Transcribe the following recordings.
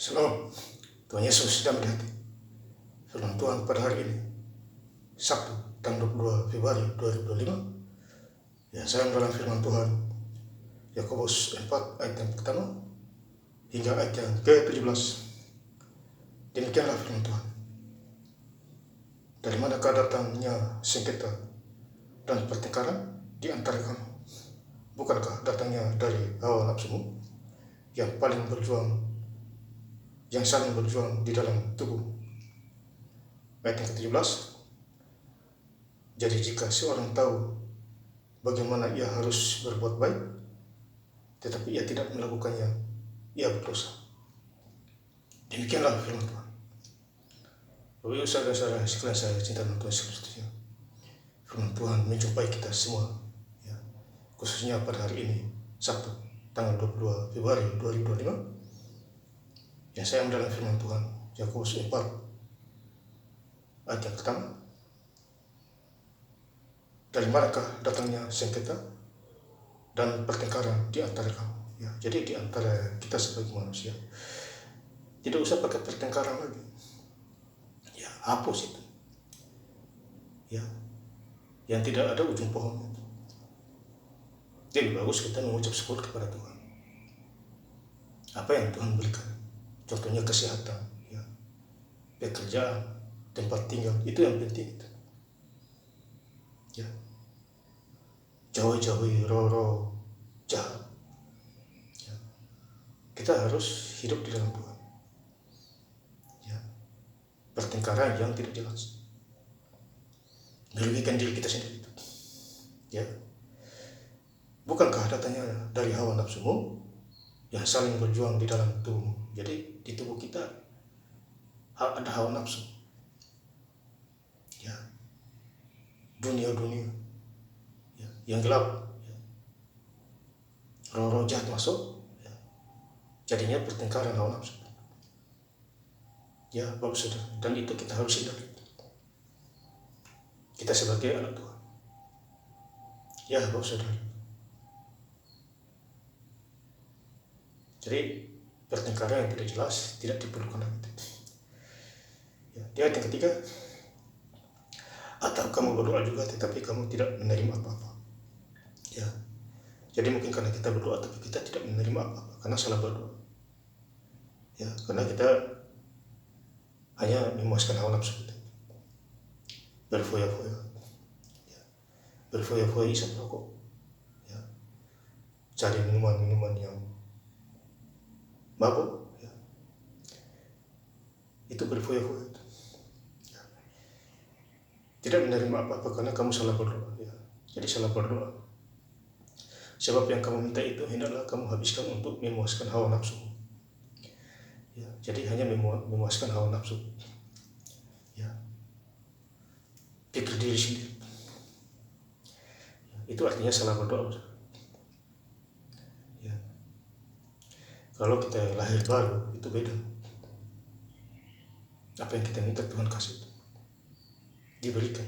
Shalom, Tuhan Yesus sedang di hati. Firman Tuhan pada hari ini, Sabtu, tanggal 22 Februari 2025. Ya, saya dalam firman Tuhan, Yakobus 4 ayat yang pertama hingga ayat yang ke-17. Demikianlah firman Tuhan. Dari manakah datangnya sengketa dan pertengkaran di antara kamu? Bukankah datangnya dari hawa nafsumu yang saling berjuang di dalam tubuh? Ayat yang ke-17. Jadi jika seorang tahu bagaimana ia harus berbuat baik, tetapi ia tidak melakukannya, ia berdosa. Demikianlah firman Tuhan. Bapak Ibu saudara-saudara sekalian saya cinta dan Tuhan Kristus, firman Tuhan menjumpai kita semua, ya, khususnya pada hari ini, Sabtu, tanggal 22 Februari 2025. Yang saya ambil dalam firman Tuhan, Yakobus 4 ayat yang pertama. Dari manakah datangnya sengketa dan pertengkaran di antara kamu? Ya, jadi di antara kita sebagai manusia, tidak usah pakai pertengkaran lagi. Ya, hapus itu. Ya, yang tidak ada ujung pohonnya. Jadi bagus kita mengucap syukur kepada Tuhan. Apa yang Tuhan berikan? Contohnya kesehatan, ya, pekerjaan, tempat tinggal, itu yang penting. Ya, jauhi roh-roh jahat. Ya, kita harus hidup di dalam Tuhan. Ya, pertengkaran yang tidak jelas merugikan diri kita sendiri. Ya, bukankah datangnya dari hawa nafsumu yang saling berjuang di dalam tubuhmu? Jadi di tubuh kita ada hawa nafsu. Ya, dunia ya, yang gelap, ya, roh-roh jahat masuk, ya, jadinya pertengkaran hawa nafsu. Ya, Bapak Saudara, dan itu kita harus hindari. Kita sebagai anak Tuhan. Ya, Bapak Saudara. Jadi pertengkaran yang tidak jelas tidak diperlukan lagi. Ya, di ayat yang ketiga, atau kamu berdoa juga tetapi kamu tidak menerima apa-apa. Ya, jadi mungkin karena kita berdoa tapi kita tidak menerima apa-apa karena salah berdoa. Ya, karena kita hanya memuaskan hawa nafsu kita. Berfoya-foya. Ya, berfoya-foya isap rokok. Ya, cari minuman yang mabuk, ya, itu berfoya-foya. Ya, tidak menerima apa-apa karena kamu salah berdoa. Ya, jadi salah berdoa. Sebab yang kamu minta itu hendaklah kamu habiskan untuk memuaskan hawa nafsu. Ya, jadi hanya memuaskan hawa nafsu. Ya, pikir diri sendiri. Ya, itu artinya salah berdoa. Ya, kalau kita lahir baru itu beda. Apa yang kita minta Tuhan kasih itu diberikan.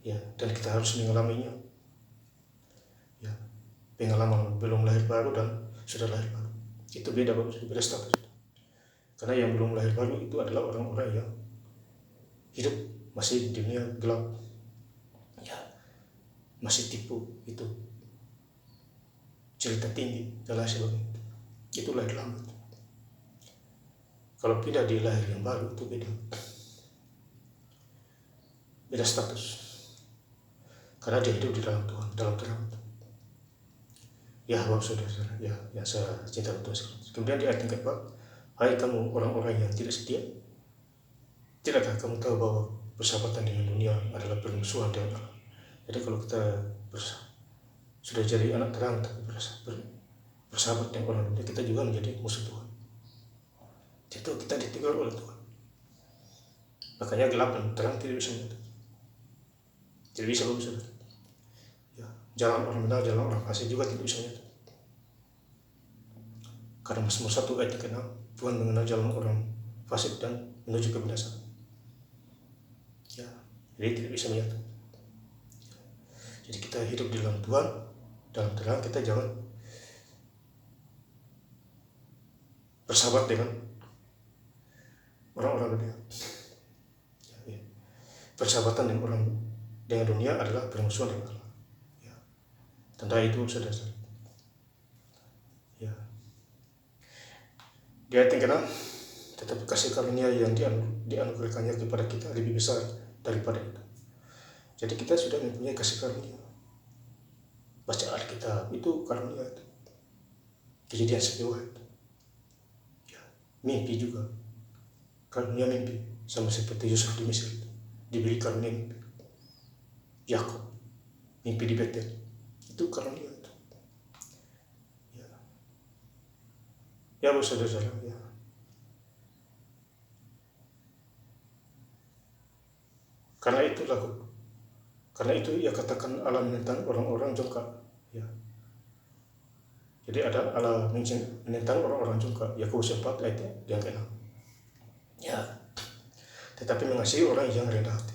Ya, dan kita harus mengalaminya. Ya, pengalaman belum lahir baru dan sudah lahir baru itu beda, beda status. Karena yang belum lahir baru itu adalah orang-orang yang hidup masih di dunia gelap, ya, masih tipu, itu cerita tinggi dan lain sebagainya. Itu lahir lambat. Kalau pindah di lahir yang baru itu beda status, karena dia hidup di dalam Tuhan, dalam terang. Ya, Bapak Saudara, ya, yang saya cinta Tuhan. Kemudian di ayat yang keempat, hai kamu orang-orang yang tidak setia, tidakkah kamu tahu bahwa persahabatan dengan dunia adalah permusuhan dengan Allah? Jadi kalau kita sudah jadi anak terang tapi bersahabat dengan orang dunia, kita juga menjadi musuh Tuhan. Itu kita ditegur oleh Tuhan. Makanya gelap dan terang tidak bisa menyatu. Tidak bisa bersatu. Ya, jalan orang benar, jalan orang fasik juga tidak bisa menyatu. Karena Mazmur 1 ayat yang ke-6, Tuhan mengenal jalan orang fasik dan menuju kebinasaan. Ya, jadi tidak bisa menyatu. Jadi kita hidup di dalam Tuhan, dalam terang, kita jangan bersahabat dengan orang-orang dunia. Ya. Persahabatan dengan dunia adalah bermusuhan dengan Allah. Ya. Tanda itu sudah. Ya. Di ayat yang ke-6, tetapi kasih karunia yang dianugerahkannya kepada kita lebih besar daripada itu. Jadi kita sudah mempunyai kasih karunia. Baca Alkitab itu karunia itu. Kejadian 10 itu. Ya. Mimpi juga. Karunia mimpi. Sama seperti Yusuf di Mesir itu. Diberi karunia mimpi. Yakub mimpi di Betel. Itu karunia itu. Ya. Ya saudara-saudara, ya. Karena itu ia katakan Allah menentang orang-orang jongkak. Ya. Jadi ada Allah menentang orang-orang jongkak. Yakobus 4 ayat yang ke-6. Ya. Tetapi mengasihi orang yang rendah hati.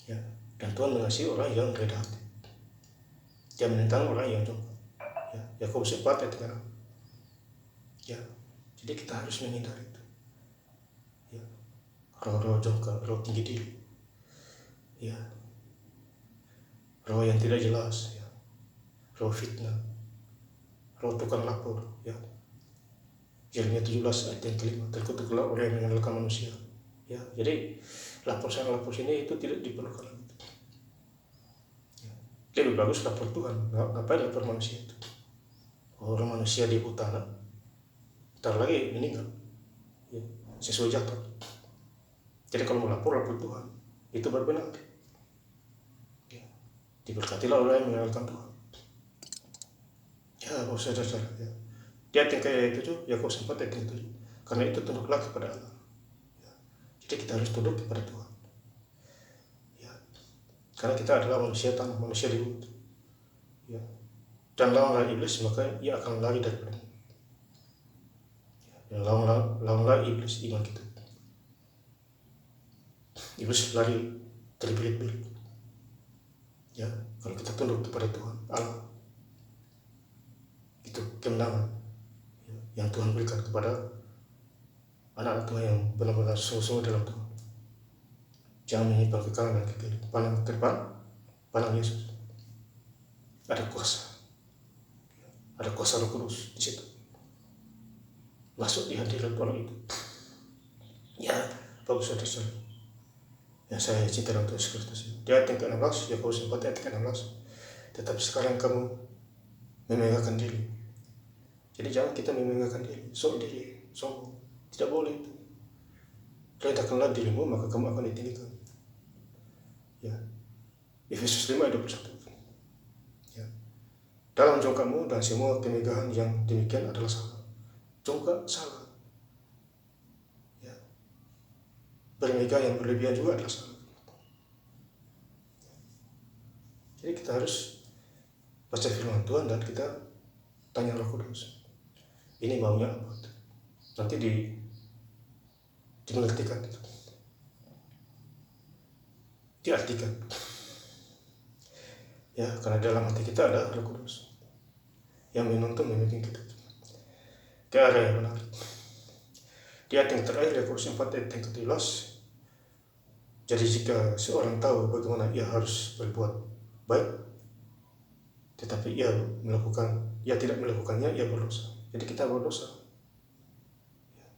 Ya. Dan Tuhan mengasihi orang yang rendah hati. Dia menentang orang yang jongkak. Ya. Yakobus 4 ayat ke-6. Ya. Jadi kita harus menghindari itu. Ya. Roh-roh jongkak, roh tinggi diri. Ya. Roh yang tidak jelas, ya. Roh fitnah, roh tukang lapor, ya. Yeremia 17 ayat yang ke-5, terkutuklah orang yang mengandalkan manusia. Ya, jadi lapor sana lapor sini itu tidak diperlukan lagi. Ya. Lebih bagus lapor Tuhan, ngapain lapor manusia itu? Orang manusia di utara, ntar lagi meninggal, ya. Sesuai jatuh. Jadi kalau mau lapor Tuhan, itu baru benar. Ya. Diberkatilah orang yang mengandalkan Tuhan. Ya, saudara-saudara, ya. Di ayat yang ke-7, Yakobus 4 ayat yang ke-7. Karena itu tunduklah kepada Allah. Ya. Jadi kita harus tunduk kepada Tuhan. Ya. Karena kita adalah manusia tanah, manusia di bumi. Ya. Dan lawanlah iblis, maka ia akan lari daripada. Ya. Dan lawanlah iblis, iman kita. Iblis lari terbelit-belit. Ya, kalau kita tunduk kepada Tuhan Allah, itu kemenangan yang Tuhan berikan kepada anak-anak Tuhan yang benar-benar sungguh-sungguh dalam Tuhan. Jangan menyimpan kekalan dan kekeliruan. Pandang ke depan, pandang Yesus. Ada kuasa, ada kuasa Roh Kudus di situ. Masuk di hadirat orang itu. Ya, bagus saudara-saudara. Yang saya cinta dalam Tuhan Yesus Kristus. Di ayat yang ke-16, Yakobus 4 ayat ke-16. Tetapi sekarang kamu memegahkan diri. Jadi jangan kita memegahkan diri, sombong. Tidak boleh itu. Rendahkanlah dirimu, maka kamu akan ditinggikan. Ya. Efesus 5 ayat 21. Ya. Dalam jongkakmu dan semua kemegahan yang demikian adalah salah. Jongkak salah. Ya. Bermegah yang berlebihan juga adalah salah. Jadi kita harus baca firman Tuhan dan kita tanya Roh Kudus. Ini maunya apa? Nanti dimengertikan itu. Diartikan. Ya, karena dalam hati kita ada Roh Kudus yang menuntun memimpin kita ke arah yang benar. Di ayat yang terakhir, Yakobus 4 ayat yang ke-13. Jadi jika seorang tahu bagaimana ia harus berbuat baik, tetapi ia tidak melakukannya, ia berdosa. Jadi kita berdosa.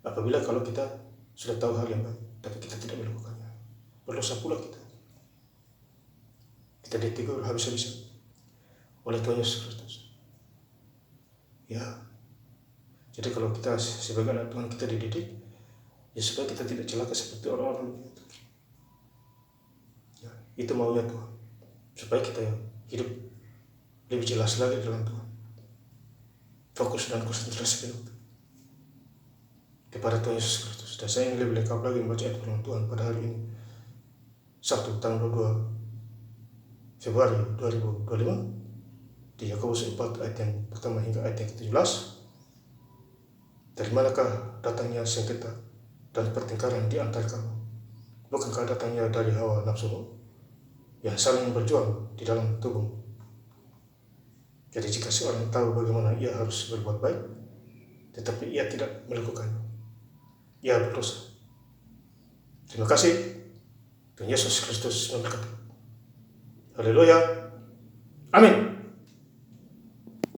Apabila kalau kita sudah tahu hal yang baik, tapi kita tidak melakukannya, berdosa pula kita. Kita ditegur habis-habisan oleh Tuhan Yesus Kristus. Ya, jadi kalau kita sebagai anak Tuhan kita dididik, ya supaya kita tidak celaka seperti orang-orang itu. Ya, itu maunya Tuhan, supaya kita hidup lebih jelas lagi dalam Tuhan. Fokus dan konsentrasi penuh kepada Tuhan Yesus Kristus. Dan saya ingin lebih lengkap lagi membaca ayat firman Tuhan pada hari ini, Sabtu tanggal 22 Februari 2025, di Yakobus 4 ayat yang pertama hingga ayat yang ke-17. Dari manakah datangnya sengketa dan pertengkaran di antara kamu? Bukankah datangnya dari hawa nafsumu yang saling berjuang di dalam tubuhmu? Jadi jika seorang tahu bagaimana ia harus berbuat baik, tetapi ia tidak melakukannya. Ia berdosa. Terima kasih. Tuhan Yesus Kristus memberkati. Haleluya. Amin.